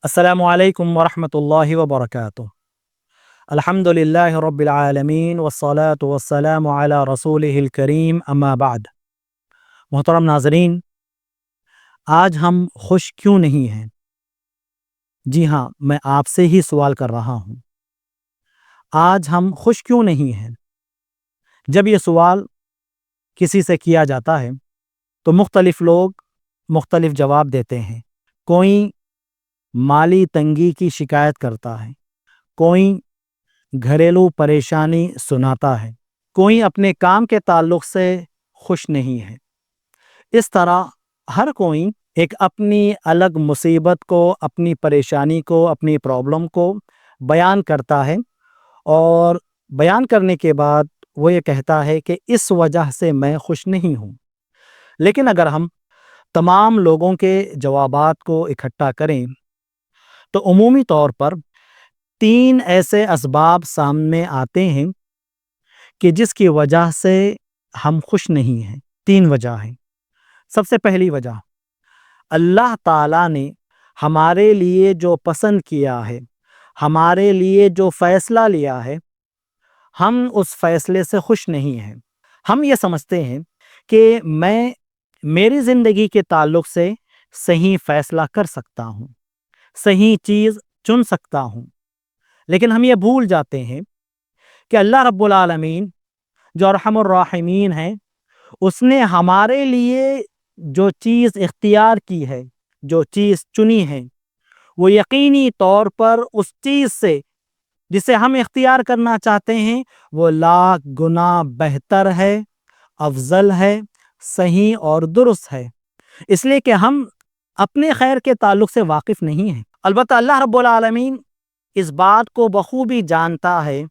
السلام علیکم ورحمۃ اللہ وبرکاتہ۔ الحمدللہ رب العالمین والصلاة والسلام علی رسولہ الکریم اما بعد۔ محترم ناظرین، آج ہم خوش کیوں نہیں ہیں؟ جی ہاں، میں آپ سے ہی سوال کر رہا ہوں، آج ہم خوش کیوں نہیں ہیں؟ جب یہ سوال کسی سے کیا جاتا ہے تو مختلف لوگ مختلف جواب دیتے ہیں۔ کوئی مالی تنگی کی شکایت کرتا ہے، کوئی گھریلو پریشانی سناتا ہے، کوئی اپنے کام کے تعلق سے خوش نہیں ہے۔ اس طرح ہر کوئی ایک اپنی الگ مصیبت کو، اپنی پریشانی کو، اپنی پرابلم کو بیان کرتا ہے، اور بیان کرنے کے بعد وہ یہ کہتا ہے کہ اس وجہ سے میں خوش نہیں ہوں۔ لیکن اگر ہم تمام لوگوں کے جوابات کو اکٹھا کریں تو عمومی طور پر 3 ایسے اسباب سامنے آتے ہیں کہ جس کی وجہ سے ہم خوش نہیں ہیں۔ 3 وجہ ہیں۔ سب سے پہلی وجہ، اللہ تعالیٰ نے ہمارے لیے جو پسند کیا ہے، ہمارے لیے جو فیصلہ لیا ہے، ہم اس فیصلے سے خوش نہیں ہیں۔ ہم یہ سمجھتے ہیں کہ میں میری زندگی کے تعلق سے صحیح فیصلہ کر سکتا ہوں، صحیح چیز چن سکتا ہوں، لیکن ہم یہ بھول جاتے ہیں کہ اللہ رب العالمین جو ارحم الراحمین ہے، اس نے ہمارے لیے جو چیز اختیار کی ہے، جو چیز چنی ہے، وہ یقینی طور پر اس چیز سے جسے ہم اختیار کرنا چاہتے ہیں وہ لاکھ گنا بہتر ہے، افضل ہے، صحیح اور درست ہے، اس لیے کہ ہم اپنے خیر کے تعلق سے واقف نہیں ہیں۔ البتہ اللہ رب العالمین اس بات کو بخوبی جانتا ہے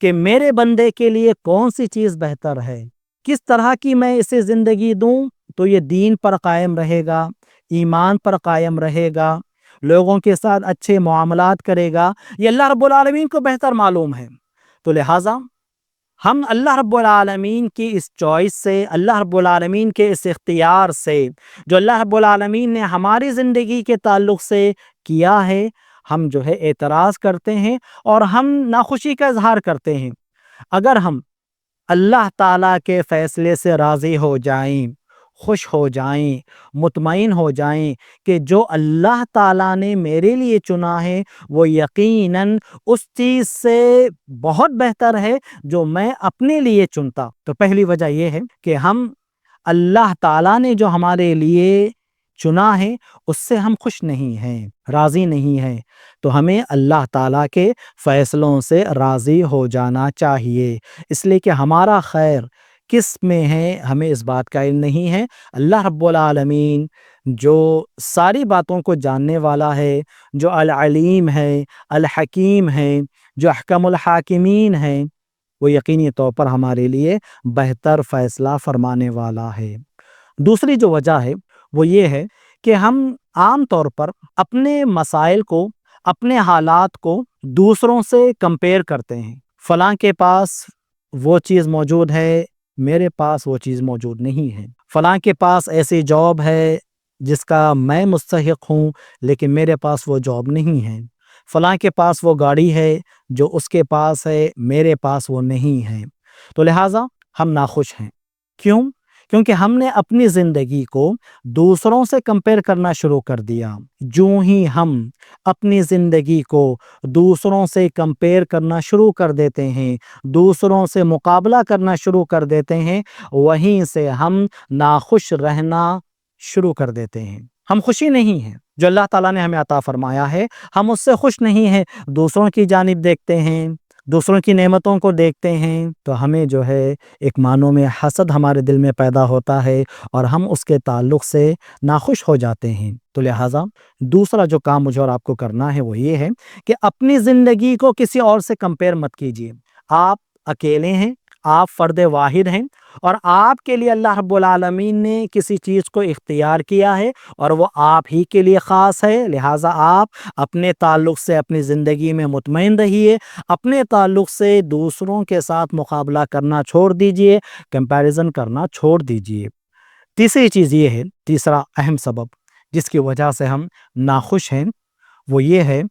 کہ میرے بندے کے لیے کون سی چیز بہتر ہے، کس طرح کی میں اسے زندگی دوں تو یہ دین پر قائم رہے گا، ایمان پر قائم رہے گا، لوگوں کے ساتھ اچھے معاملات کرے گا، یہ اللہ رب العالمین کو بہتر معلوم ہے۔ تو لہٰذا ہم اللہ رب العالمین کی اس چوائس سے، اللہ رب العالمین کے اس اختیار سے جو اللہ رب العالمین نے ہماری زندگی کے تعلق سے کیا ہے، ہم اعتراض کرتے ہیں اور ہم ناخوشی کا اظہار کرتے ہیں۔ اگر ہم اللہ تعالیٰ کے فیصلے سے راضی ہو جائیں، خوش ہو جائیں، مطمئن ہو جائیں کہ جو اللہ تعالیٰ نے میرے لیے چنا ہے وہ یقیناً اس چیز سے بہت بہتر ہے جو میں اپنے لیے چنتا، تو پہلی وجہ یہ ہے کہ ہم اللہ تعالیٰ نے جو ہمارے لیے چنا ہے اس سے ہم خوش نہیں ہیں، راضی نہیں ہیں۔ تو ہمیں اللہ تعالیٰ کے فیصلوں سے راضی ہو جانا چاہیے، اس لیے کہ ہمارا خیر کس میں ہے ہمیں اس بات کا علم نہیں ہے۔ اللہ رب العالمین جو ساری باتوں کو جاننے والا ہے، جو العلیم ہے، الحکیم ہے، جو احکم الحاکمین ہے، وہ یقینی طور پر ہمارے لیے بہتر فیصلہ فرمانے والا ہے۔ دوسری جو وجہ ہے وہ یہ ہے کہ ہم عام طور پر اپنے مسائل کو، اپنے حالات کو دوسروں سے کمپیئر کرتے ہیں۔ فلاں کے پاس وہ چیز موجود ہے، میرے پاس وہ چیز موجود نہیں ہے۔ فلاں کے پاس ایسی جاب ہے جس کا میں مستحق ہوں لیکن میرے پاس وہ جاب نہیں ہے۔ فلاں کے پاس وہ گاڑی ہے جو اس کے پاس ہے، میرے پاس وہ نہیں ہے۔ تو لہٰذا ہم ناخوش ہیں۔ کیوں؟ کیونکہ ہم نے اپنی زندگی کو دوسروں سے کمپیئر کرنا شروع کر دیا۔ جو ہی ہم اپنی زندگی کو دوسروں سے کمپیئر کرنا شروع کر دیتے ہیں، دوسروں سے مقابلہ کرنا شروع کر دیتے ہیں، وہیں سے ہم ناخوش رہنا شروع کر دیتے ہیں۔ ہم خوشی نہیں ہیں جو اللہ تعالیٰ نے ہمیں عطا فرمایا ہے، ہم اس سے خوش نہیں ہیں، دوسروں کی جانب دیکھتے ہیں، دوسروں کی نعمتوں کو دیکھتے ہیں تو ہمیں ایک معنوں میں حسد ہمارے دل میں پیدا ہوتا ہے اور ہم اس کے تعلق سے ناخوش ہو جاتے ہیں۔ تو لہٰذا دوسرا جو کام مجھے اور آپ کو کرنا ہے وہ یہ ہے کہ اپنی زندگی کو کسی اور سے کمپیئر مت کیجیے۔ آپ اکیلے ہیں، آپ فرد واحد ہیں، اور آپ کے لیے اللہ رب العالمین نے کسی چیز کو اختیار کیا ہے اور وہ آپ ہی کے لیے خاص ہے، لہٰذا آپ اپنے تعلق سے اپنی زندگی میں مطمئن رہیے، اپنے تعلق سے دوسروں کے ساتھ مقابلہ کرنا چھوڑ دیجیے، کمپیریزن کرنا چھوڑ دیجیے۔ تیسری چیز یہ ہے، تیسرا اہم سبب جس کی وجہ سے ہم ناخوش ہیں، وہ یہ ہے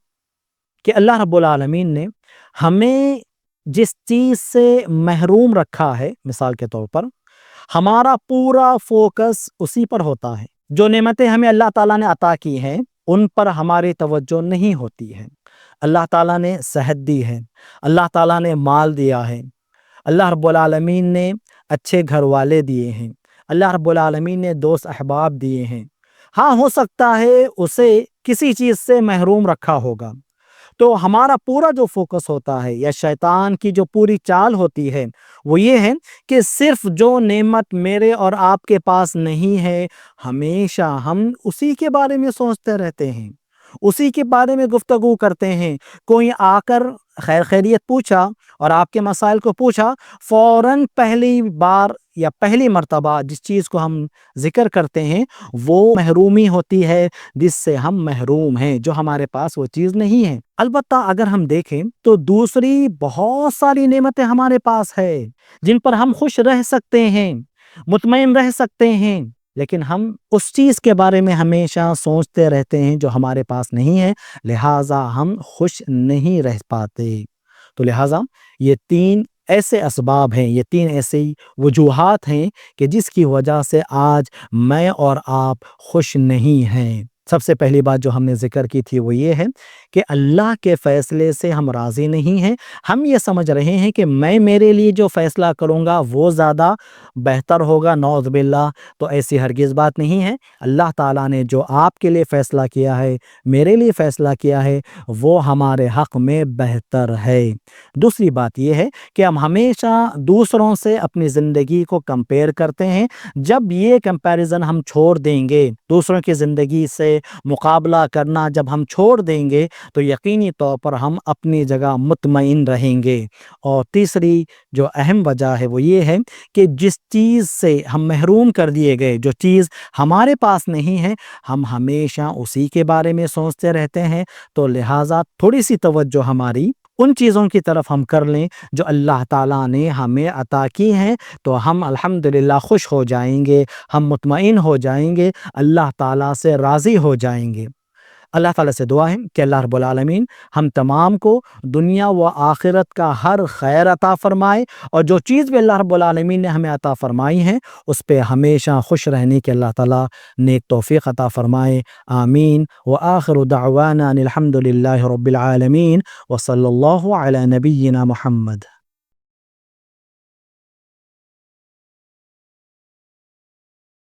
کہ اللہ رب العالمین نے ہمیں جس چیز سے محروم رکھا ہے، مثال کے طور پر ہمارا پورا فوکس اسی پر ہوتا ہے۔ جو نعمتیں ہمیں اللہ تعالیٰ نے عطا کی ہیں ان پر ہماری توجہ نہیں ہوتی ہے۔ اللہ تعالیٰ نے صحت دی ہے، اللہ تعالیٰ نے مال دیا ہے، اللہ رب العالمین نے اچھے گھر والے دیے ہیں، اللہ رب العالمین نے دوست احباب دیے ہیں۔ ہاں، ہو سکتا ہے اسے کسی چیز سے محروم رکھا ہوگا، تو ہمارا پورا جو فوکس ہوتا ہے یا شیطان کی جو پوری چال ہوتی ہے وہ یہ ہے کہ صرف جو نعمت میرے اور آپ کے پاس نہیں ہے ہمیشہ ہم اسی کے بارے میں سوچتے رہتے ہیں، اسی کے بارے میں گفتگو کرتے ہیں۔ کوئی آ کر خیریت پوچھا اور آپ کے مسائل کو پوچھا، فوراً پہلی بار یا پہلی مرتبہ جس چیز کو ہم ذکر کرتے ہیں وہ محرومی ہوتی ہے، جس سے ہم محروم ہیں، جو ہمارے پاس وہ چیز نہیں ہے۔ البتہ اگر ہم دیکھیں تو دوسری بہت ساری نعمتیں ہمارے پاس ہے جن پر ہم خوش رہ سکتے ہیں، مطمئن رہ سکتے ہیں، لیکن ہم اس چیز کے بارے میں ہمیشہ سوچتے رہتے ہیں جو ہمارے پاس نہیں ہے، لہٰذا ہم خوش نہیں رہ پاتے۔ تو لہٰذا یہ تین ایسے اسباب ہیں، یہ تین ایسی وجوہات ہیں کہ جس کی وجہ سے آج میں اور آپ خوش نہیں ہیں۔ سب سے پہلی بات جو ہم نے ذکر کی تھی وہ یہ ہے کہ اللہ کے فیصلے سے ہم راضی نہیں ہیں۔ ہم یہ سمجھ رہے ہیں کہ میں میرے لیے جو فیصلہ کروں گا وہ زیادہ بہتر ہوگا، نعوذ باللہ، تو ایسی ہرگز بات نہیں ہے۔ اللہ تعالیٰ نے جو آپ کے لیے فیصلہ کیا ہے، میرے لیے فیصلہ کیا ہے، وہ ہمارے حق میں بہتر ہے۔ دوسری بات یہ ہے کہ ہم ہمیشہ دوسروں سے اپنی زندگی کو کمپیئر کرتے ہیں۔ جب یہ کمپیریزن ہم چھوڑ دیں گے، دوسروں کی زندگی سے مقابلہ کرنا جب ہم چھوڑ دیں گے تو یقینی طور پر ہم اپنی جگہ مطمئن رہیں گے۔ اور تیسری جو اہم وجہ ہے وہ یہ ہے کہ جس چیز سے ہم محروم کر دیے گئے، جو چیز ہمارے پاس نہیں ہے، ہم ہمیشہ اسی کے بارے میں سوچتے رہتے ہیں، تو لہٰذا تھوڑی سی توجہ ہماری ان چیزوں کی طرف ہم کر لیں جو اللہ تعالیٰ نے ہمیں عطا کی ہیں، تو ہم الحمدللہ خوش ہو جائیں گے، ہم مطمئن ہو جائیں گے، اللہ تعالیٰ سے راضی ہو جائیں گے۔ اللہ تعالیٰ سے دعا ہے کہ اللہ رب العالمین ہم تمام کو دنیا و آخرت کا ہر خیر عطا فرمائے، اور جو چیز بھی اللہ رب العالمین نے ہمیں عطا فرمائی ہیں اس پہ ہمیشہ خوش رہنے کے اللہ تعالیٰ نیک توفیق عطا فرمائے۔ آمین۔ وآخر دعوانا ان الحمد للہ رب العالمین، وصلی اللہ علی نبینا محمد۔